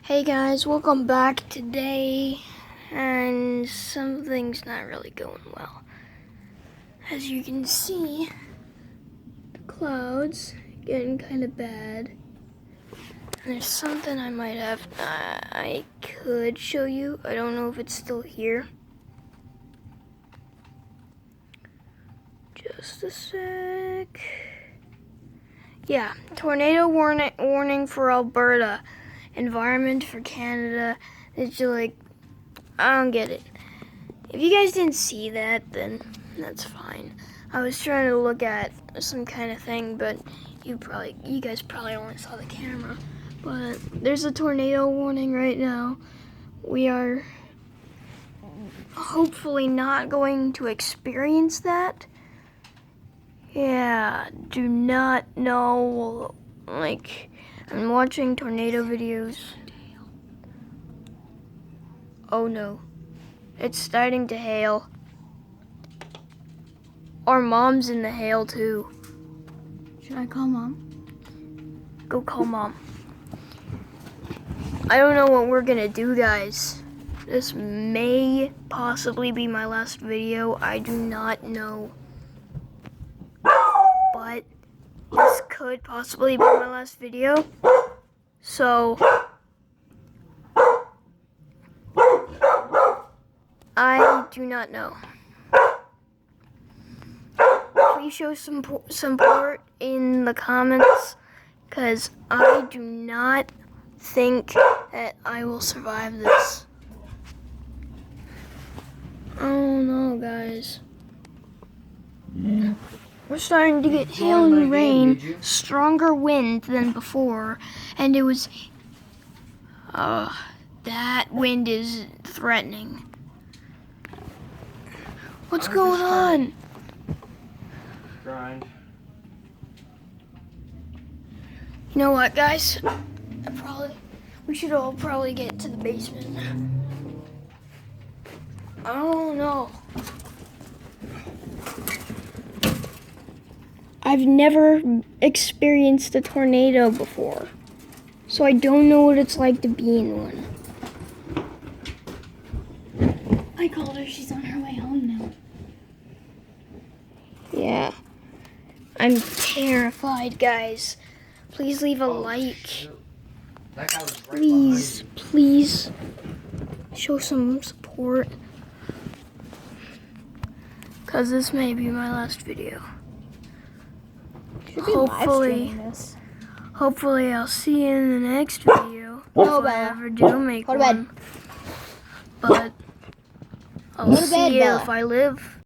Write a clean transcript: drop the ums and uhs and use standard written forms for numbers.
Hey guys, welcome back today, and something's not really going well. As you can see, the clouds getting kind of bad. And there's something I might have, I could show you. I don't know if it's still here. Just a sec. Yeah, tornado warning for Alberta. Environment for Canada. It's just like, I don't get it. If you guys didn't see that, then that's fine. I was trying to look at some kind of thing, but you guys probably only saw the camera. But there's a tornado warning right now. We are hopefully not going to experience that. Yeah, do not know, like, I'm watching tornado videos. Oh no, it's starting to hail. Our mom's in the hail too. Should I call Mom? Go call Mom. I don't know what we're gonna do, guys. This may possibly be my last video. I do not know. But this could possibly be my last video. So I do not know. Please show some support in the comments, because I do not think that I will survive this. Oh no, guys. We're starting to get hail and rain, stronger wind than before, and it was, that wind is threatening. What's going on? Grind. You know what, guys? We should all probably get to the basement. I don't know. I've never experienced a tornado before, so I don't know what it's like to be in one. I called her. She's on her way home now. Yeah. I'm terrified, guys. Please leave a like. That guy was right Please show some support, because this may be my last video. Should be live streaming this. Hopefully I'll see you in the next video. Go If I Bella. ever do make Go to bed. one. But I'll Go to bed, see you Bella. if I live.